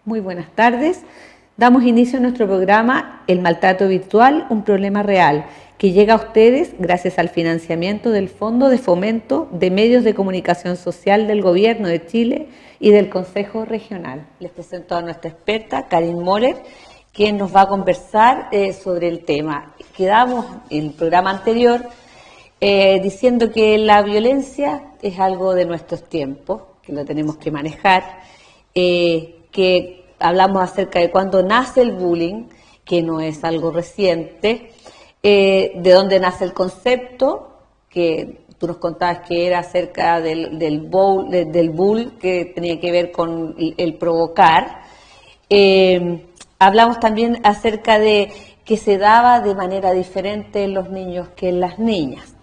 Muy buenas tardes. Damos inicio a nuestro programa El maltrato virtual, un problema real, que llega a ustedes gracias al financiamiento del Fondo de Fomento de Medios de Comunicación Social del Gobierno de Chile y del Consejo Regional. Les presento a nuestra experta, Karin Moller, quien nos va a conversar sobre el tema. Quedamos en el programa anterior diciendo que la violencia es algo de nuestros tiempos, que lo tenemos que manejar, que hablamos acerca de cuándo nace el bullying, que no es algo reciente, de dónde nace el concepto, que tú nos contabas que era acerca del bull, que tenía que ver con el provocar. Hablamos también acerca de que se daba de manera diferente en los niños que en las niñas.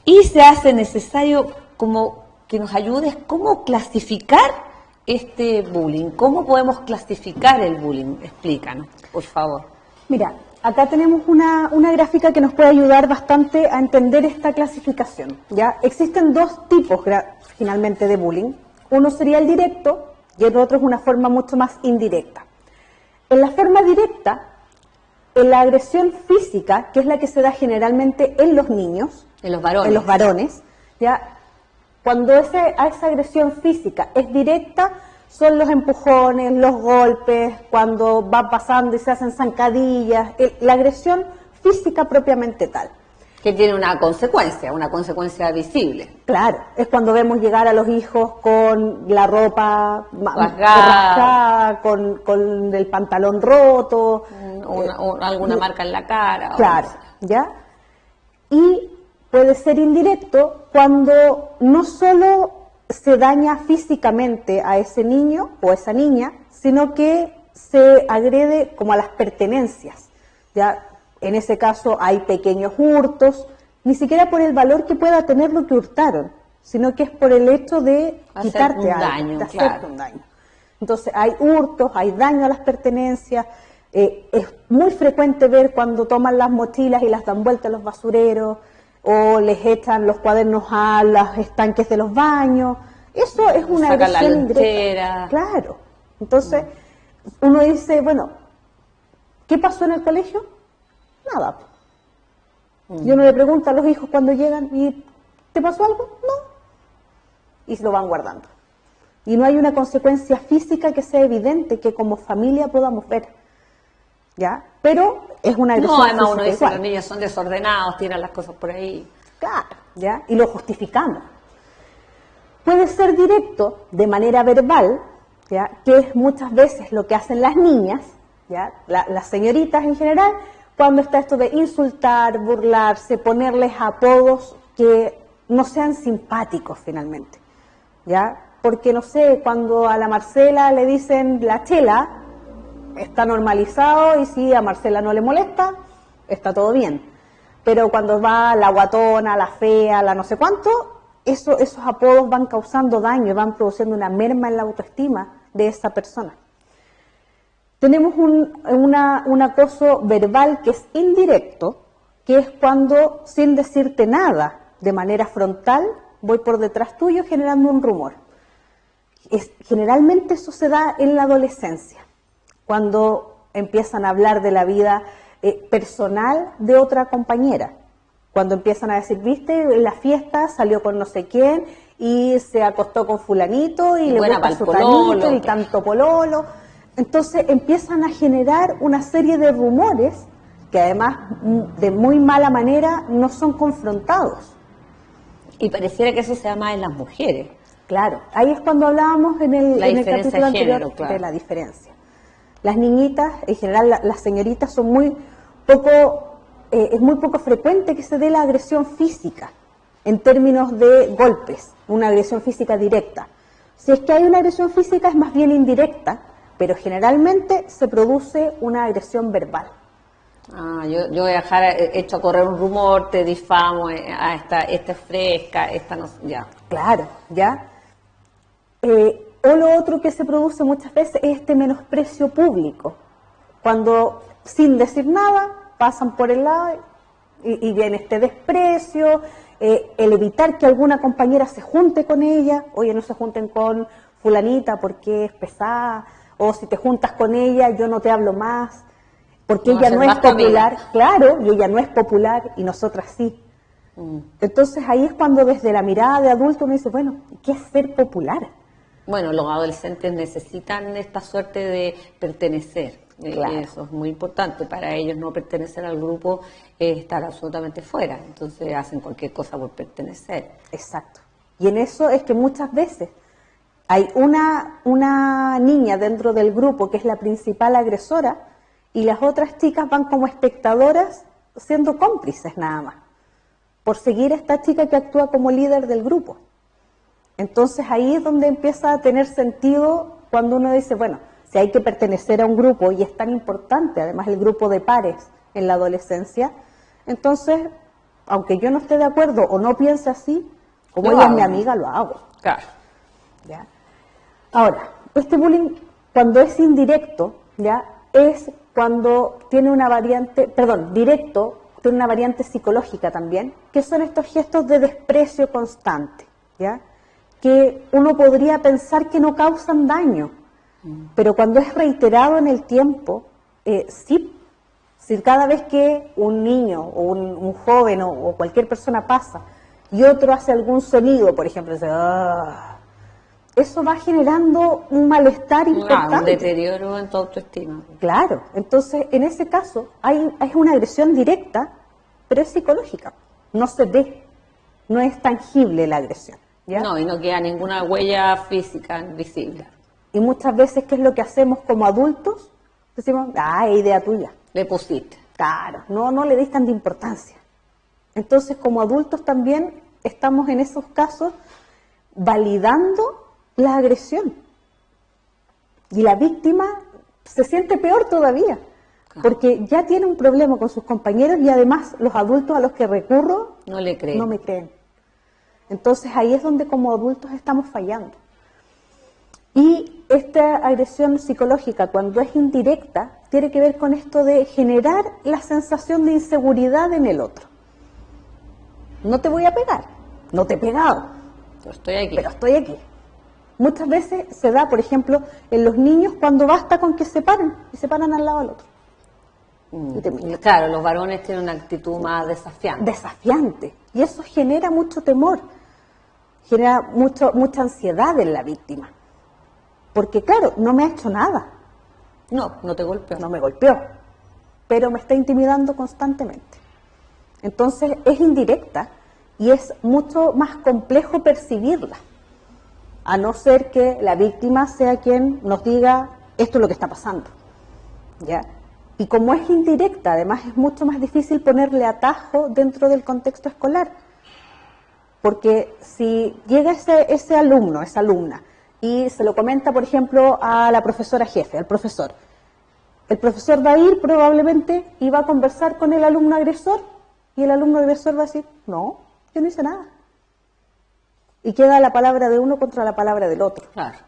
Y se hace necesario como que nos ayudes cómo clasificar este bullying. ¿Cómo podemos clasificar el bullying? Explícanos, por favor. Mira, acá tenemos una gráfica que nos puede ayudar bastante a entender esta clasificación. ¿Ya? Existen dos tipos finalmente de bullying. Uno sería el directo y el otro es una forma mucho más indirecta. En la forma directa, en la agresión física, que es la que se da generalmente en los niños, en los varones, ¿ya? Cuando esa agresión física es directa, son los empujones, los golpes, cuando va pasando y se hacen zancadillas, la agresión física propiamente tal. Que tiene una consecuencia visible. Claro, es cuando vemos llegar a los hijos con la ropa rasgada, con el pantalón roto. O alguna marca en la cara. Claro, ¿ya? Y puede ser indirecto cuando no solo se daña físicamente a ese niño o esa niña, sino que se agrede como a las pertenencias. ¿Ya? En ese caso hay pequeños hurtos, ni siquiera por el valor que pueda tener lo que hurtaron, sino que es por el hecho de quitarte algo, de hacerte un daño. Entonces hay hurtos, hay daño a las pertenencias. Es muy frecuente ver cuando toman las mochilas y las dan vuelta a los basureros, o les echan los cuadernos a los estanques de los baños. Eso es una agresión indirecta. Claro. Entonces, uno dice, bueno, ¿qué pasó en el colegio? Nada. Y uno le pregunta a los hijos cuando llegan, ¿y te pasó algo? No. Y se lo van guardando. Y no hay una consecuencia física que sea evidente, que como familia podamos ver. ¿Ya? Pero es una agresión. No, además uno dice, los niños son desordenados, tiran las cosas por ahí. Claro, ¿ya? Y lo justificamos. Puede ser directo, de manera verbal, ¿ya? Que es muchas veces lo que hacen las niñas, ¿ya? Las señoritas en general, cuando está esto de insultar, burlarse, ponerles apodos que no sean simpáticos finalmente, ¿ya? Porque, no sé, cuando a la Marcela le dicen la Chela, está normalizado, y si a Marcela no le molesta, está todo bien. Pero cuando va la guatona, la fea, la no sé cuánto, esos apodos van causando daño, van produciendo una merma en la autoestima de esa persona. Tenemos un acoso verbal que es indirecto, que es cuando, sin decirte nada, de manera frontal, voy por detrás tuyo generando un rumor. Generalmente eso se da en la adolescencia, cuando empiezan a hablar de la vida personal de otra compañera, cuando empiezan a decir, viste, en la fiesta salió con no sé quién y se acostó con fulanito y le gusta su tanito y tanto pololo. Entonces empiezan a generar una serie de rumores que además de muy mala manera no son confrontados. Y pareciera que eso se da más en las mujeres. Claro, ahí es cuando hablábamos en el capítulo anterior de la diferencia. Las niñitas, en general las señoritas, son es muy poco frecuente que se dé la agresión física en términos de golpes, una agresión física directa. Si es que hay una agresión física es más bien indirecta, pero generalmente se produce una agresión verbal. Yo voy a dejar hecho a correr un rumor, te difamo, esta es fresca, esta no, ya. Claro, ya. O lo otro que se produce muchas veces es este menosprecio público, cuando sin decir nada pasan por el lado y viene este desprecio, el evitar que alguna compañera se junte con ella, oye, no se junten con fulanita porque es pesada, o si te juntas con ella, yo no te hablo más, porque No va a ella ser no es más tu amiga. popular, claro, y ella no es popular y nosotras sí. Entonces ahí es cuando desde la mirada de adulto uno dice, bueno, ¿qué es ser popular? Bueno, los adolescentes necesitan esta suerte de pertenecer. Claro. Eso es muy importante. Para ellos no pertenecer al grupo es estar absolutamente fuera. Entonces hacen cualquier cosa por pertenecer. Exacto. Y en eso es que muchas veces hay una niña dentro del grupo que es la principal agresora y las otras chicas van como espectadoras siendo cómplices nada más, por seguir a esta chica que actúa como líder del grupo. Entonces ahí es donde empieza a tener sentido cuando uno dice, bueno, si hay que pertenecer a un grupo y es tan importante, además el grupo de pares en la adolescencia, entonces, aunque yo no esté de acuerdo o no piense así, como Lo ella es hago. mi amiga, lo hago. Claro. ¿Ya? Ahora, este bullying, cuando es indirecto, ¿ya? Es cuando tiene una variante, perdón, directo, tiene una variante psicológica también, que son estos gestos de desprecio constante, ¿ya? Que uno podría pensar que no causan daño, pero cuando es reiterado en el tiempo, sí. Si cada vez que un niño o un joven o cualquier persona pasa y otro hace algún sonido, por ejemplo, dice, "Ah", eso va generando un malestar Un importante. deterioro en tu autoestima. Claro, entonces en ese caso es una agresión directa, pero es psicológica, no se ve, no es tangible la agresión. ¿ya? No, y no queda ninguna huella física visible. Y muchas veces, ¿qué es lo que hacemos como adultos? Decimos, es idea tuya. Le pusiste. Claro, no le des tanta importancia. Entonces, como adultos también estamos en esos casos validando la agresión. Y la víctima se siente peor todavía, porque ya tiene un problema con sus compañeros y además los adultos a los que recurro No le creen. no me creen. Entonces ahí es donde como adultos estamos fallando. Y esta agresión psicológica, cuando es indirecta, tiene que ver con esto de generar la sensación de inseguridad en el otro. No te voy a pegar, no te he pegado, Yo estoy aquí. pero estoy aquí. Muchas veces se da, por ejemplo, en los niños cuando basta con que se paren y se paran al lado del otro. Y te miran. Claro, los varones tienen una actitud más desafiante. Desafiante. Y eso genera mucho temor, genera mucha ansiedad en la víctima. Porque claro, no me ha hecho nada, No te golpeo. no me golpeó, pero me está intimidando constantemente. Entonces es indirecta y es mucho más complejo percibirla, a no ser que la víctima sea quien nos diga esto es lo que está pasando. ¿Ya? Y como es indirecta, además es mucho más difícil ponerle atajo dentro del contexto escolar. Porque si llega ese alumno, esa alumna, y se lo comenta, por ejemplo, a la profesora jefe, al profesor, el profesor va a ir probablemente y va a conversar con el alumno agresor, y el alumno agresor va a decir, no, yo no hice nada. Y queda la palabra de uno contra la palabra del otro. Claro.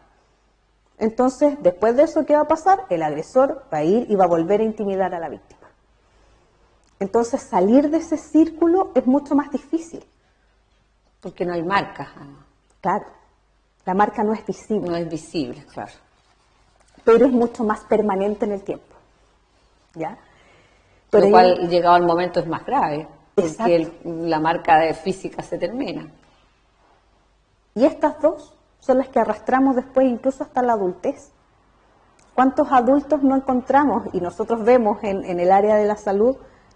Entonces, después de eso, ¿qué va a pasar? El agresor va a ir y va a volver a intimidar a la víctima. Entonces, salir de ese círculo es mucho más difícil. Porque no hay marcas. Claro, la marca no es visible, No es visible, claro. pero es mucho más permanente en el tiempo. ¿Ya? Pero Lo cual, llegado al momento, es más grave. Porque Exacto. la marca de física se termina. Y estas dos son las que arrastramos después incluso hasta la adultez. ¿Cuántos adultos no encontramos? Y nosotros vemos en el área de la salud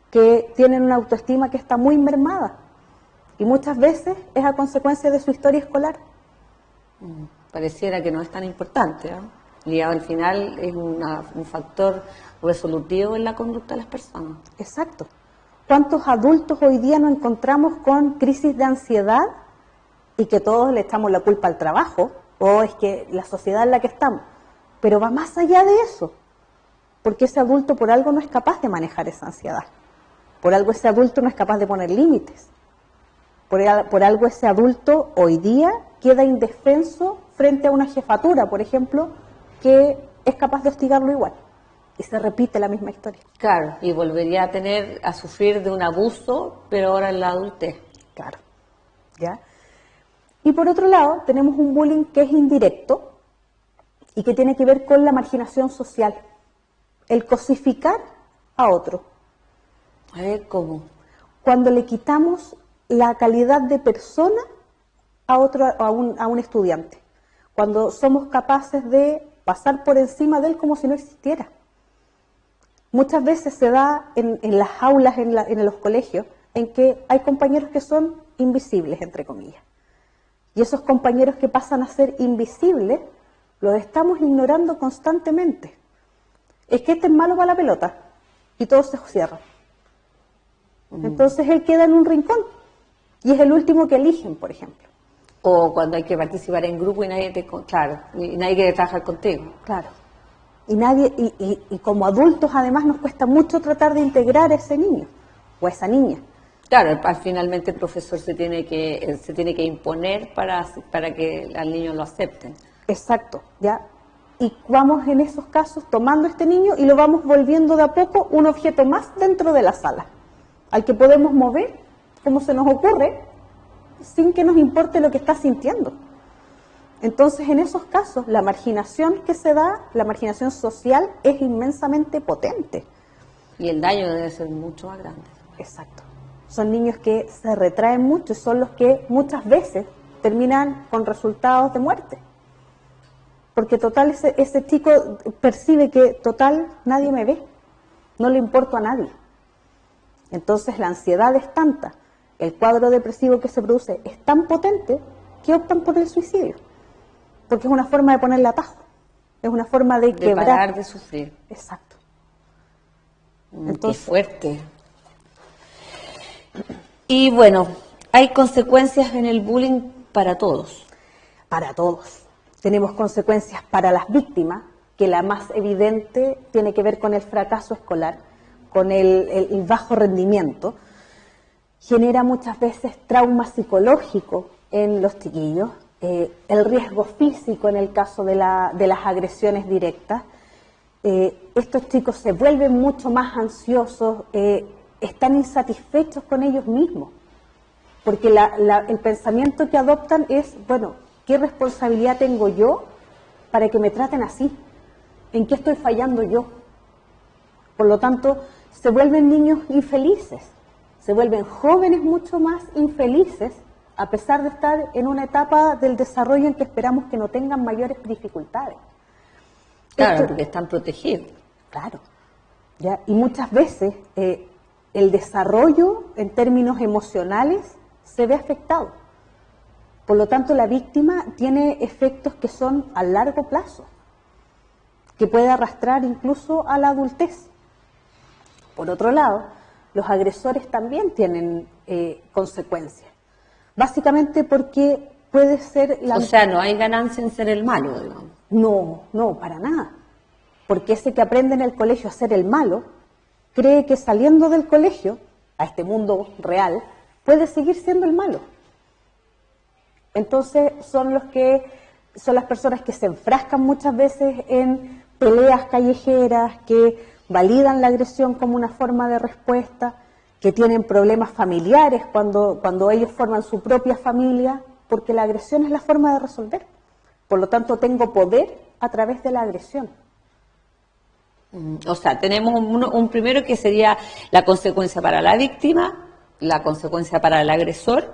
que tienen una autoestima que está muy mermada. Y muchas veces es a consecuencia de su historia escolar. Pareciera que no es tan importante, ¿no? Y al final es un factor resolutivo en la conducta de las personas. Exacto. ¿Cuántos adultos hoy día nos encontramos con crisis de ansiedad y que todos le echamos la culpa al trabajo o es que la sociedad en la que estamos? Pero va más allá de eso, porque ese adulto por algo no es capaz de manejar esa ansiedad. Por algo ese adulto no es capaz de poner límites. Por algo ese adulto hoy día queda indefenso frente a una jefatura, por ejemplo, que es capaz de hostigarlo igual. Y se repite la misma historia. Claro, y volvería a sufrir de un abuso, pero ahora en la adultez. Claro. ¿Ya? Y por otro lado, tenemos un bullying que es indirecto y que tiene que ver con la marginación social, el cosificar a otro. A ver, ¿cómo? Cuando le quitamos la calidad de persona a un estudiante, cuando somos capaces de pasar por encima de él como si no existiera. Muchas veces se da en las aulas, en los colegios, en que hay compañeros que son invisibles, entre comillas. Y esos compañeros que pasan a ser invisibles, los estamos ignorando constantemente. Es que este es malo para la pelota, y todos se cierran. Entonces él queda en un rincón, y es el último que eligen, por ejemplo. O cuando hay que participar en grupo y nadie y nadie quiere trabajar contigo. Claro. Y como adultos además nos cuesta mucho tratar de integrar a ese niño o a esa niña. Claro, finalmente el profesor se tiene que imponer para que al niño lo acepten. Exacto, ¿ya? Y vamos en esos casos tomando a este niño y lo vamos volviendo de a poco un objeto más dentro de la sala, al que podemos mover como se nos ocurre, sin que nos importe lo que está sintiendo. Entonces, en esos casos, la marginación que se da, la marginación social, es inmensamente potente. Y el daño debe ser mucho más grande. Exacto. Son niños que se retraen mucho y son los que muchas veces terminan con resultados de muerte. Porque total, ese chico percibe que total nadie me ve, no le importo a nadie. Entonces la ansiedad es tanta, el cuadro depresivo que se produce es tan potente que optan por el suicidio. Porque es una forma de ponerle atajo, es una forma de quebrar. Parar de sufrir. Exacto. Entonces, qué fuerte. Y bueno, hay consecuencias en el bullying para todos. Para todos. Tenemos consecuencias para las víctimas, que la más evidente tiene que ver con el fracaso escolar, con el bajo rendimiento. Genera muchas veces trauma psicológico en los chiquillos, el riesgo físico en el caso de las agresiones directas. Estos chicos se vuelven mucho más ansiosos, están insatisfechos con ellos mismos, porque el pensamiento que adoptan es, bueno, ¿qué responsabilidad tengo yo para que me traten así? ¿En qué estoy fallando yo? Por lo tanto, se vuelven niños infelices, se vuelven jóvenes mucho más infelices, a pesar de estar en una etapa del desarrollo en que esperamos que no tengan mayores dificultades. Claro, porque están protegidos. Claro, ¿ya? Y muchas veces el desarrollo en términos emocionales se ve afectado. Por lo tanto, la víctima tiene efectos que son a largo plazo, que puede arrastrar incluso a la adultez. Por otro lado, los agresores también tienen consecuencias. Básicamente porque puede ser O sea, no hay ganancia en ser el malo, digamos. No, para nada. Porque ese que aprende en el colegio a ser el malo, cree que saliendo del colegio, a este mundo real, puede seguir siendo el malo. Entonces son las personas que se enfrascan muchas veces en peleas callejeras, que validan la agresión como una forma de respuesta, que tienen problemas familiares cuando ellos forman su propia familia, porque la agresión es la forma de resolver. Por lo tanto, tengo poder a través de la agresión. O sea, tenemos un primero que sería la consecuencia para la víctima, la consecuencia para el agresor,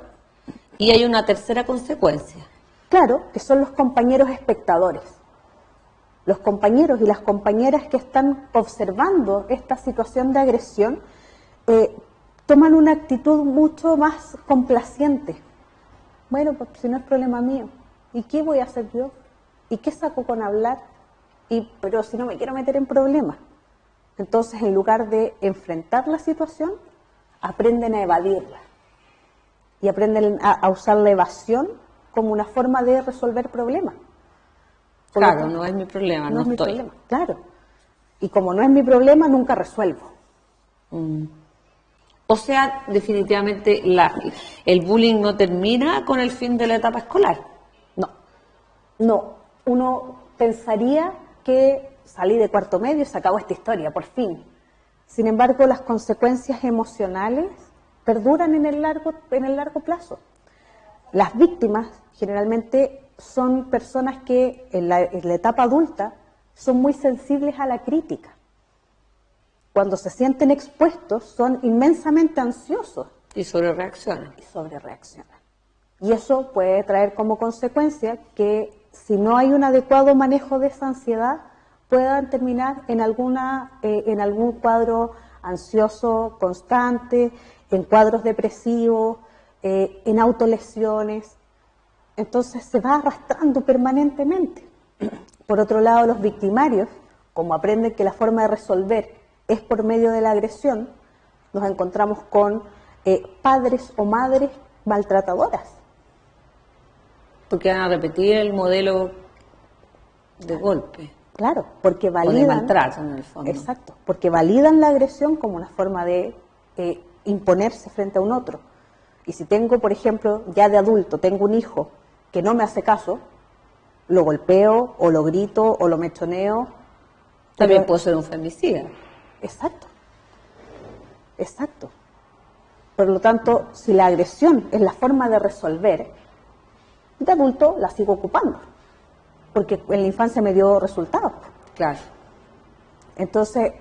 y hay una tercera consecuencia. Claro, que son los compañeros espectadores. Los compañeros y las compañeras que están observando esta situación de agresión toman una actitud mucho más complaciente. Bueno, pues si no es problema mío, ¿y qué voy a hacer yo? ¿Y qué saco con hablar? Pero si no me quiero meter en problemas. Entonces, en lugar de enfrentar la situación, aprenden a evadirla. Y aprenden a usar la evasión como una forma de resolver problemas. Claro, no es mi problema, no es mi estoy. Problema, claro. Y como no es mi problema, nunca resuelvo. O sea, definitivamente el bullying no termina con el fin de la etapa escolar. No. Uno pensaría que salí de cuarto medio y se acabó esta historia, por fin. Sin embargo, las consecuencias emocionales perduran en el largo plazo. Las víctimas generalmente son personas que en la etapa adulta son muy sensibles a la crítica. Cuando se sienten expuestos son inmensamente ansiosos. Y sobrereaccionan. Y eso puede traer como consecuencia que si no hay un adecuado manejo de esa ansiedad, puedan terminar en algún cuadro ansioso constante, en cuadros depresivos, en autolesiones. Entonces se va arrastrando permanentemente. Por otro lado, los victimarios, como aprenden que la forma de resolver es por medio de la agresión, nos encontramos con padres o madres maltratadoras. Porque van a repetir el modelo de golpe. Claro, porque validan... O de maltrato, en el fondo. Exacto, porque validan la agresión como una forma de imponerse frente a un otro. Y si tengo, por ejemplo, ya de adulto, tengo un hijo que no me hace caso, lo golpeo, o lo grito, o lo mechoneo. También puedo ser un femicida. Exacto. Por lo tanto, si la agresión es la forma de resolver, de adulto la sigo ocupando, porque en la infancia me dio resultados. Claro. Entonces,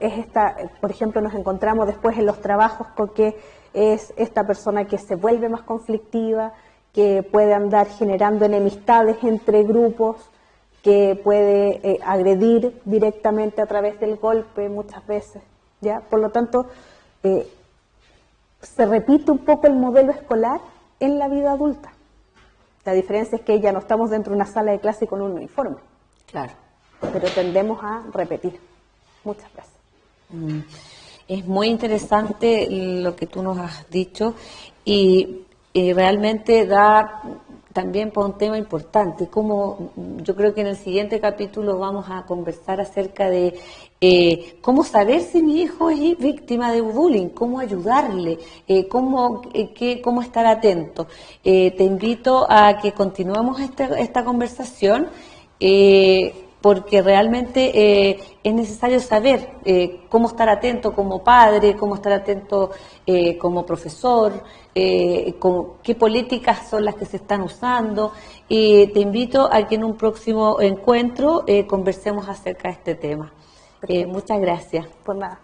por ejemplo, nos encontramos después en los trabajos con que es esta persona que se vuelve más conflictiva, que puede andar generando enemistades entre grupos, que puede agredir directamente a través del golpe muchas veces, ¿ya? Por lo tanto, se repite un poco el modelo escolar en la vida adulta. La diferencia es que ya no estamos dentro de una sala de clase con un uniforme. Claro. Pero tendemos a repetir muchas veces. Es muy interesante lo que tú nos has dicho y realmente da también para un tema importante, como yo creo que en el siguiente capítulo vamos a conversar acerca de cómo saber si mi hijo es víctima de bullying, cómo ayudarle, cómo estar atento. Te invito a que continuemos esta conversación porque realmente es necesario saber cómo estar atento como padre, cómo estar atento como profesor, qué políticas son las que se están usando. Te invito a que en un próximo encuentro conversemos acerca de este tema. Muchas gracias. Pues nada.